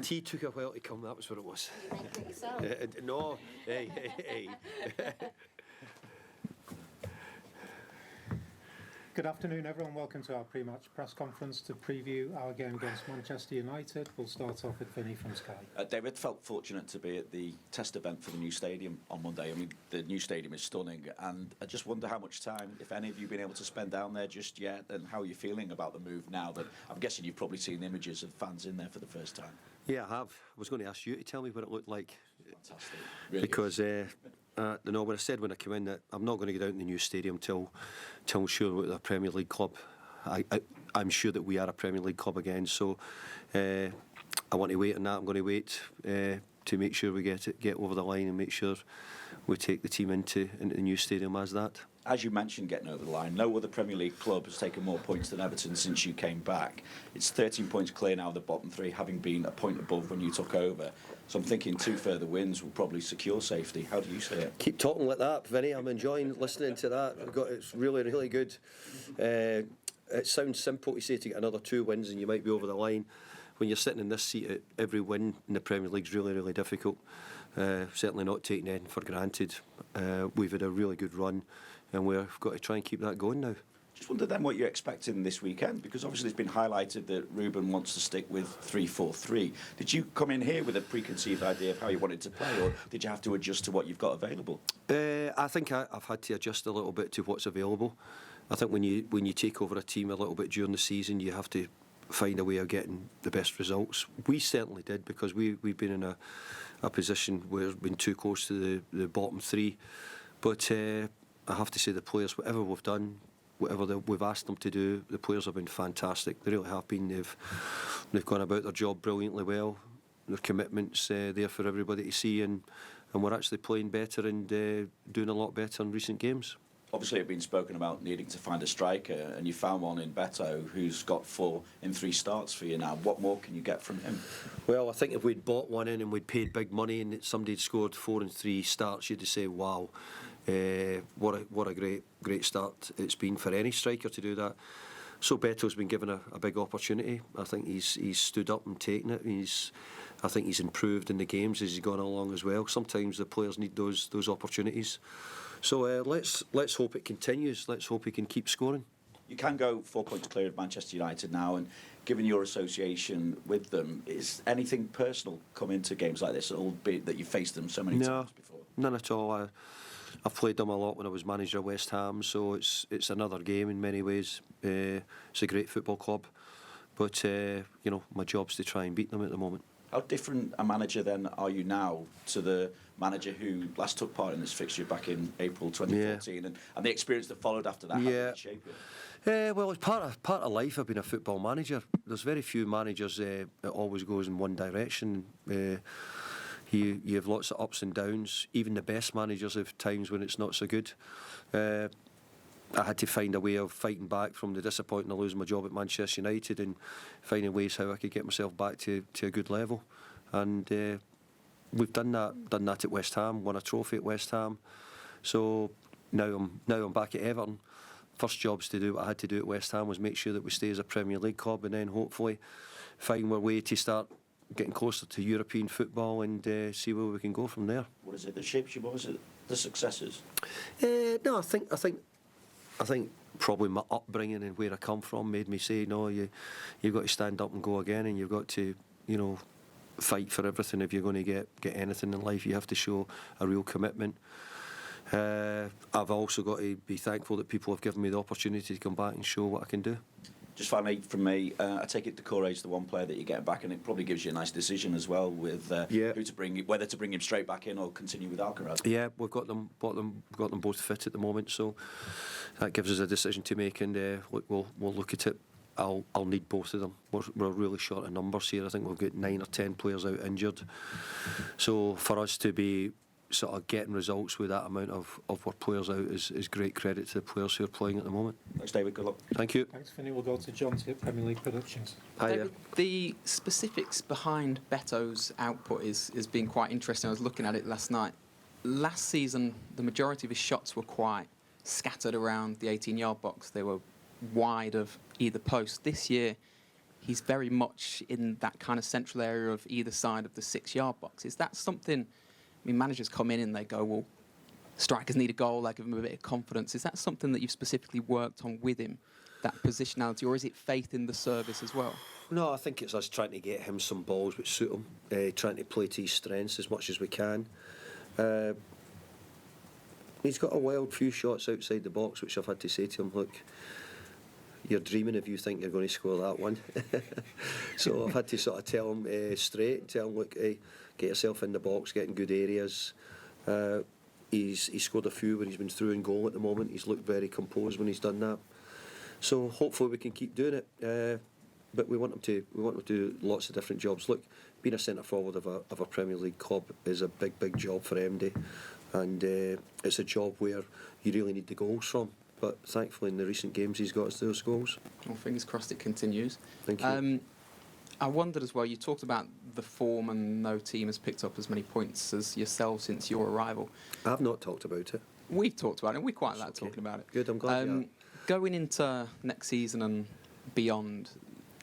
tea took a while to come, that was what it was. You make it yourself? No, hey. Good afternoon, everyone. Welcome to our pre-match press conference to preview our game against Manchester United. We'll start off with Vinny from Sky. David, felt fortunate to be at the test event for the new stadium on Monday. I mean, the new stadium is stunning, and I just wonder how much time, if any of you, been able to spend down there just yet, and how you're feeling about the move now that I'm guessing you've probably seen images of fans in there for the first time. Yeah, I have. I was going to ask you to tell me what it looked like. Fantastic. Really because when I said when I came in that I'm not going to get out in the new stadium till I'm sure we're a Premier League club. I'm sure that we are a Premier League club again. So I want to wait on that. I'm going to wait to make sure we get over the line and make sure we take the team into the new stadium as that. As you mentioned, getting over the line, no other Premier League club has taken more points than Everton since you came back. It's 13 points clear now of the bottom three, having been a point above when you took over. So I'm thinking 2 further wins will probably secure safety. How do you see it? Keep talking like that, Vinny. I'm enjoying listening to that. It's really, really good. It sounds simple to say to get another 2 wins and you might be over the line. When you're sitting in this seat, every win in the Premier League is really, really difficult. Certainly not taking anything for granted. We've had a really good run, and we've got to try and keep that going now. Just wonder then what you're expecting this weekend, because obviously it's been highlighted that Ruben wants to stick with 3-4-3. Did you come in here with a preconceived idea of how you wanted to play, or did you have to adjust to what you've got available? I think I've had to adjust a little bit to what's available. I think when you take over a team a little bit during the season, you have to find a way of getting the best results. We certainly did, because we've been in a position where we've been too close to the bottom 3. But I have to say the players, whatever we've done, whatever we've asked them to do, the players have been fantastic. They really have been. They've gone about their job brilliantly well. Their commitment's there for everybody to see, and we're actually playing better and doing a lot better in recent games. Obviously, it's been spoken about needing to find a striker, and you found one in Beto, who's got 4 in 3 starts for you now. What more can you get from him? Well, I think if we'd bought one in and we'd paid big money and somebody'd scored 4 in 3 starts, you'd say, wow, what a great start it's been for any striker to do that. So Beto's been given a big opportunity. I think he's stood up and taken it. I think he's improved in the games as he's gone along as well. Sometimes the players need those opportunities. So let's hope it continues. Let's hope he can keep scoring. You can go 4 points clear of Manchester United now, and given your association with them, is anything personal come into games like this, albeit that you faced them so many times before? None at all. I've played them a lot when I was manager of West Ham, so it's another game in many ways. It's a great football club, but my job's to try and beat them at the moment. How different a manager then are you now to the manager who last took part in this fixture back in April 2014, and the experience that followed after that? How did it shape you? Well, it's part of life. I've been a football manager. There's very few managers that always goes in one direction. You have lots of ups and downs. Even the best managers have times when it's not so good. I had to find a way of fighting back from the disappointment of losing my job at Manchester United and finding ways how I could get myself back to a good level. And we've done that at West Ham, won a trophy at West Ham. So now I'm back at Everton. First jobs to do what I had to do at West Ham was make sure that we stay as a Premier League club, and then hopefully find our way to start getting closer to European football and see where we can go from there. What is it that shapes you? What was it? The successes? No, I think probably my upbringing and where I come from made me say, no, you've got to stand up and go again, and you've got to, fight for everything. If you're going to get anything in life, you have to show a real commitment. I've also got to be thankful that people have given me the opportunity to come back and show what I can do. Just finally from me, I take it Doucouré's the one player that you're getting back, and it probably gives you a nice decision as well with whether to bring him straight back in or continue with Alcaraz. Yeah, we've got them both fit at the moment, so that gives us a decision to make, and we'll look at it. I'll need both of them. We're really short of numbers here. I think we've got 9 or 10 players out injured, so for us to be sort of getting results with that amount of our players out is great credit to the players who are playing at the moment. Thanks, David. Good luck. Thank you. Thanks, Vinny. We'll go to John to Premier League predictions. Hi, David, the specifics behind Beto's output is being quite interesting. I was looking at it last night. Last season, the majority of his shots were quite scattered around the 18-yard box. They were wide of either post. This year, he's very much in that kind of central area of either side of the 6-yard box. Is that something? I mean, managers come in and they go, well, strikers need a goal. They give him a bit of confidence. Is that something that you've specifically worked on with him, that positionality, or is it faith in the service as well? No, I think it's us trying to get him some balls which suit him, trying to play to his strengths as much as we can. He's got a wild few shots outside the box, which I've had to say to him, look, you're dreaming if you think you're going to score that one. So I've had to sort of tell him straight, tell him, look, get yourself in the box, get in good areas. He's scored a few when he's been through in goal at the moment. He's looked very composed when he's done that. So hopefully we can keep doing it. But we want him to do lots of different jobs. Look, being a centre forward of a Premier League club is a big job for MD, and it's a job where you really need the goals from. But thankfully, in the recent games, he's got us those goals. Well, fingers crossed it continues. Thank you. I wondered as well, you talked about the form and no team has picked up as many points as yourself since your arrival. I've not talked about it. We've talked about it, and we quite like Okay. talking about it. Good, I'm glad you are. Going into next season and beyond,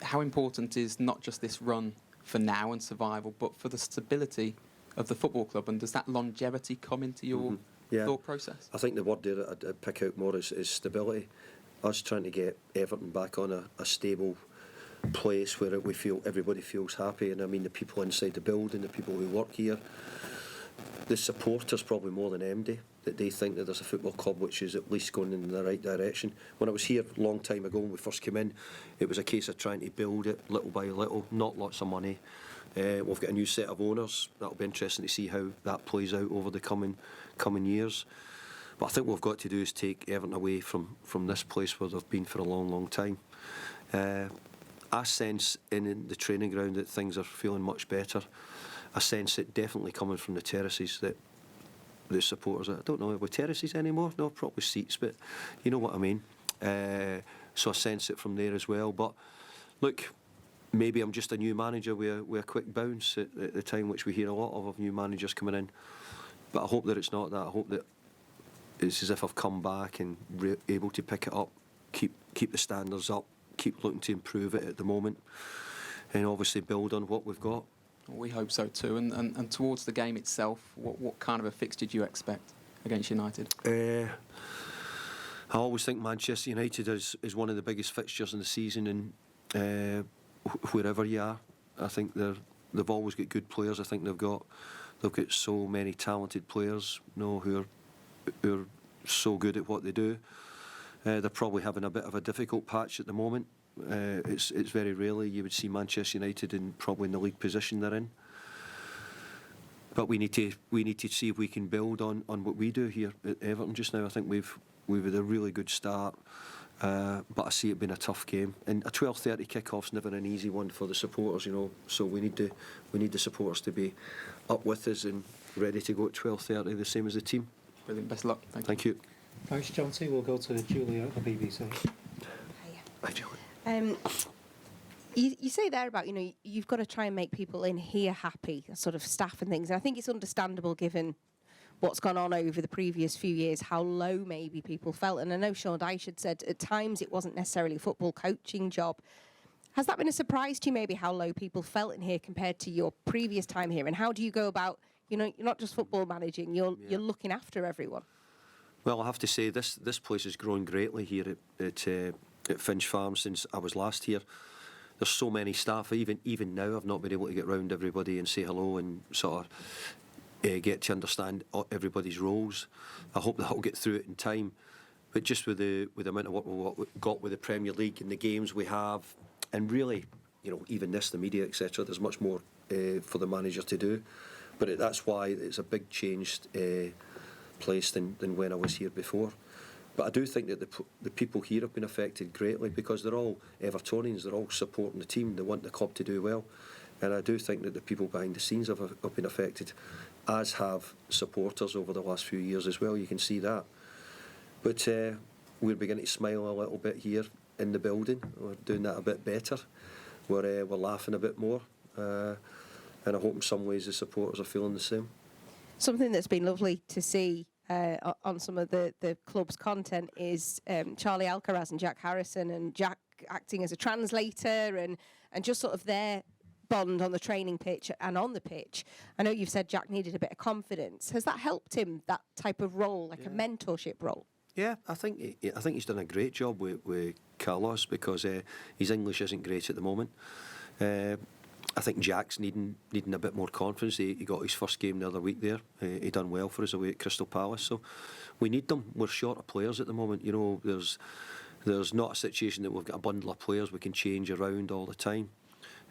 how important is not just this run for now and survival, but for the stability of the football club? And does that longevity come into your Yeah. thought process? I think the word there I'd pick out more is stability. Us trying to get Everton back on a stable place where we feel everybody feels happy, and I mean the people inside the building, the people who work here, the supporters probably more than MD, that they think that there's a football club which is at least going in the right direction. When I was here a long time ago when we first came in, it was a case of trying to build it little by little, not lots of money. We've got a new set of owners. That'll be interesting to see how that plays out over the coming years. But I think what we've got to do is take Everton away from this place where they've been for a long time. I sense in the training ground that things are feeling much better. I sense it definitely coming from the terraces, that the supporters, I don't know, are we terraces anymore? No, probably seats, but you know what I mean. So I sense it from there as well. But look, maybe I'm just a new manager with a quick bounce at the time, which we hear a lot of new managers coming in. But I hope that it's not that. I hope that it's as if I've come back and able to pick it up, keep the standards up, keep looking to improve it at the moment, and obviously build on what we've got. Well, we hope so too. And towards the game itself, what kind of a fixture do you expect against United? I always think Manchester United is one of the biggest fixtures in the season, and wherever you are, I think they've always got good players. I think they've got so many talented players, who are so good at what they do. They're probably having a bit of a difficult patch at the moment. It's very rarely you would see Manchester United probably in the league position they're in. But we need to see if we can build on what we do here at Everton just now. I think we've had a really good start, but I see it being a tough game. And a 12:30 kick-off's never an easy one for the supporters, So we need the supporters to be up with us and ready to go at 12:30, the same as the team. Brilliant. Best of luck. Thank you. Thanks, Jonty. We'll go to Julia at the BBC. Hi, Julie. You say there about, you've got to try and make people in here happy, sort of staff and things. And I think it's understandable given what's gone on over the previous few years, how low maybe people felt. And I know Sean Dyche had said at times it wasn't necessarily a football coaching job. Has that been a surprise to you, maybe, how low people felt in here compared to your previous time here? And how do you go about, you're not just football managing, you're looking after everyone? Well, I have to say this place has grown greatly here at Finch Farm since I was last here. There's so many staff. Even now, I've not been able to get round everybody and say hello and sort of get to understand everybody's roles. I hope that I'll get through it in time. But just with the amount of what we've got with the Premier League and the games we have, and really, even the media, etc. There's much more for the manager to do. But that's why it's a big changed place than when I was here before. But I do think that the people here have been affected greatly because they're all Evertonians, they're all supporting the team, they want the club to do well. And I do think that the people behind the scenes have been affected, as have supporters over the last few years as well, you can see that. But we're beginning to smile a little bit here in the building, we're doing that a bit better, we're laughing a bit more, and I hope in some ways the supporters are feeling the same. Something that's been lovely to see on some of the club's content is Charlie Alcaraz and Jack Harrison, and Jack acting as a translator and just sort of their bond on the training pitch and on the pitch. I know you've said Jack needed a bit of confidence. Has that helped him, that type of role, like a mentorship role? Yeah, I think he's done a great job with Carlos, because his English isn't great at the moment. I think Jack's needing a bit more confidence. He got his first game the other week there. He done well for us away at Crystal Palace. So we need them. We're short of players at the moment. You know, there's not a situation that we've got a bundle of players we can change around all the time.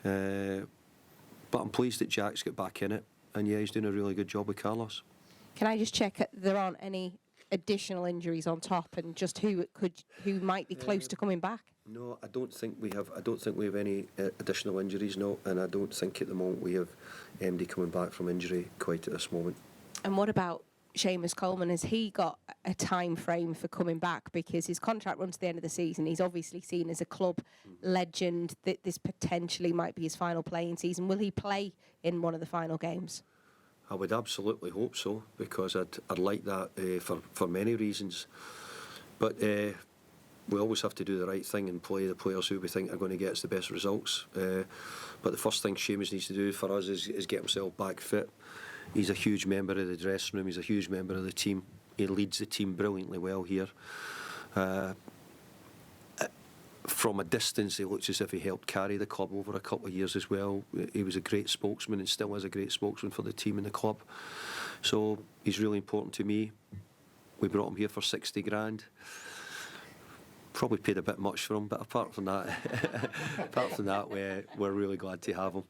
But I'm pleased that Jack's got back in it, and yeah, he's doing a really good job with Carlos. Can I just check there aren't any additional injuries on top, and just who might be close to coming back? No, I don't think we have any additional injuries. No, and I don't think at the moment we have MD coming back from injury quite at this moment. And what about Seamus Coleman? Has he got a time frame for coming back? Because his contract runs to the end of the season. He's obviously seen as a club legend. That this potentially might be his final playing season. Will he play in one of the final games? I would absolutely hope so, because I'd like that for many reasons. But we always have to do the right thing and play the players who we think are going to get us the best results. But the first thing Seamus needs to do for us is get himself back fit. He's a huge member of the dressing room. He's a huge member of the team. He leads the team brilliantly well here. From a distance, he looks as if he helped carry the club over a couple of years as well. He was a great spokesman and still is a great spokesman for the team and the club. So he's really important to me. We brought him here for 60 grand. Probably paid a bit much for him, but apart from that, we're really glad to have him.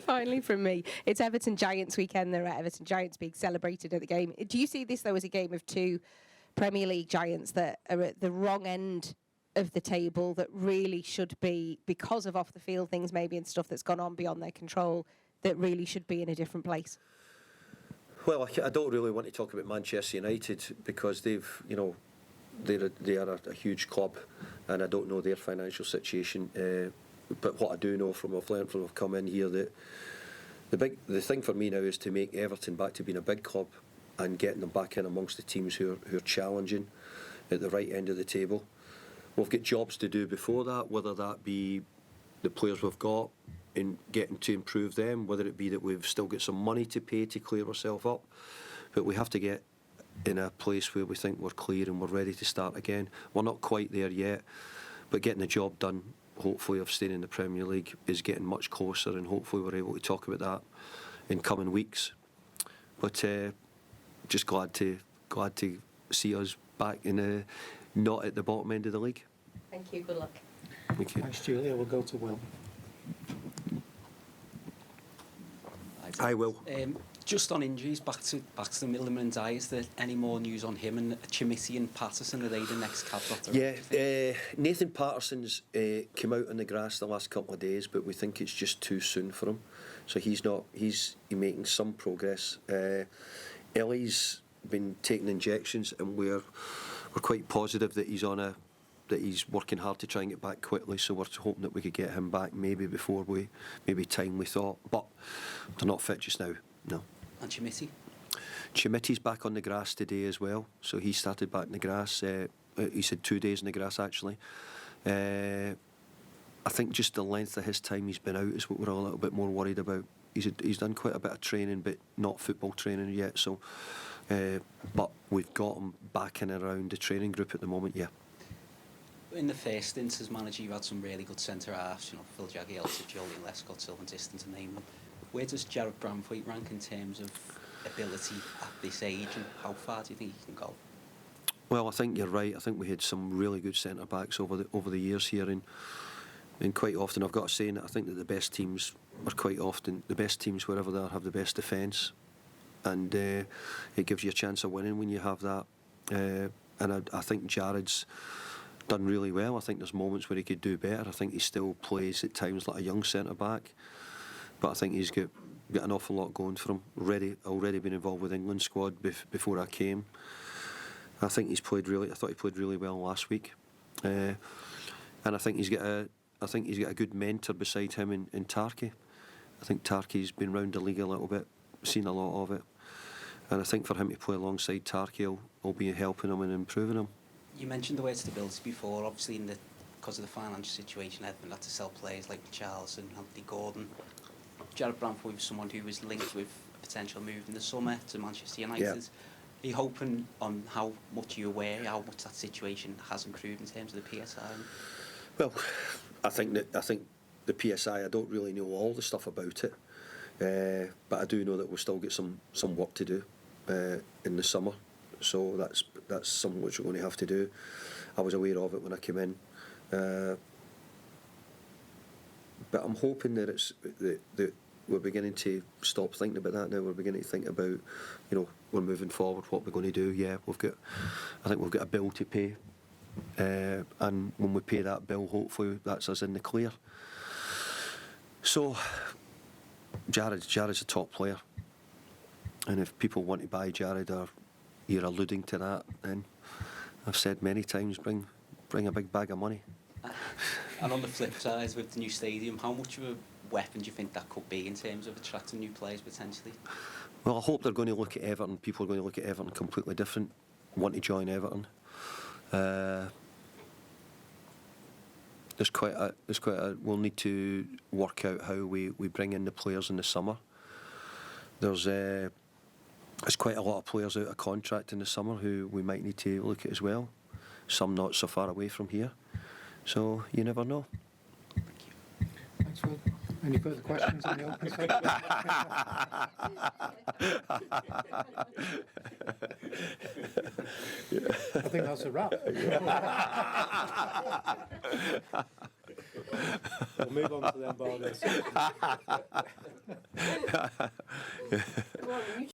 Finally, from me, it's Everton Giants weekend. They're at Everton Giants being celebrated at the game. Do you see this though as a game of two Premier League giants that are at the wrong end of the table, that really should be, because of off the field things maybe and stuff that's gone on beyond their control, that really should be in a different place? Well, I don't really want to talk about Manchester United, because they've, you know, they are a huge club, and I don't know their financial situation. But what I do know from I've learned from I've come in here, that the thing for me now is to make Everton back to being a big club and getting them back in amongst the teams who are challenging at the right end of the table. We've got jobs to do before that, whether that be the players we've got in getting to improve them, whether it be that we've still got some money to pay to clear ourselves up. But we have to get in a place where we think we're clear and we're ready to start again. We're not quite there yet, but getting the job done, hopefully, of staying in the Premier League is getting much closer, and hopefully we're able to talk about that in coming weeks. But just glad to see us back in not at the bottom end of the league. Thank you. Good luck. Thank you. Thanks, Julia. We'll go to Will. I will. Just on injuries, back to the middleman and Dye, is there any more news on him? And Chimity and Patterson, are they the next cab off the rank? Yeah, Nathan Patterson's came out on the grass the last couple of days, but we think it's just too soon for him. So he's making some progress. Ellie's been taking injections, and we're quite positive that he's working hard to try and get back quickly. So we're hoping that we could get him back maybe before time we thought. But they're not fit just now. No. And Chimity? Chimity's back on the grass today as well. So he started back in the grass. He said 2 days in the grass actually. I think just the length of his time he's been out is what we're all a little bit more worried about. He's done quite a bit of training, but not football training yet. So, but we've got him back in and around the training group at the moment. Yeah. In the first stint as manager, you had some really good centre halves. You know, Phil Jagielka, Julian Lescott, Sylvan Diston, to name them. Where does Jarrod Branthwaite rank in terms of ability at this age, and how far do you think he can go? Well, I think you're right. I think we had some really good centre backs over the years here, and quite often I've got to say that I think that the best teams are quite often the best teams wherever they are have the best defence, and it gives you a chance of winning when you have that. And I think Jarrod's done really well. I think there's moments where he could do better. I think he still plays at times like a young centre back, but I think he's got an awful lot going for him. Already been involved with England squad before I came. I think he's played really. I thought he played really well last week, and I think he's got a good mentor beside him in Tarky. I think Tarky's been round the league a little bit, seen a lot of it, and I think for him to play alongside Tarky will be helping him and improving him. You mentioned the word stability before. Obviously, in the because of the financial situation, Everton had to sell players like Charles and Anthony Gordon. Jared Bramford was someone who was linked with a potential move in the summer to Manchester United. Yeah. Are you hoping on how much you're aware, how much that situation has improved in terms of the PSI? Well, I think the PSI, I don't really know all the stuff about it, but I do know that we'll still get some work to do in the summer. So that's something which we're going to have to do. I was aware of it when I came in, but I'm hoping that that we're beginning to stop thinking about that now. We're beginning to think about, we're moving forward. What we're going to do? Yeah, I think we've got a bill to pay, and when we pay that bill, hopefully that's us in the clear. So, Jared's a top player, and if people want to buy Jared, or you're alluding to that, then I've said many times, bring a big bag of money. And on the flip side, with the new stadium, how much of a weapon do you think that could be in terms of attracting new players potentially? Well, I hope they're going to look at Everton. People are going to look at Everton completely different, want to join Everton. We'll need to work out how we bring in the players in the summer. There's quite a lot of players out of contract in the summer who we might need to look at as well. Some not so far away from here. So you never know. Thanks, Will. Any further questions on the open section? I think that's a wrap. We'll move on to the embargo section.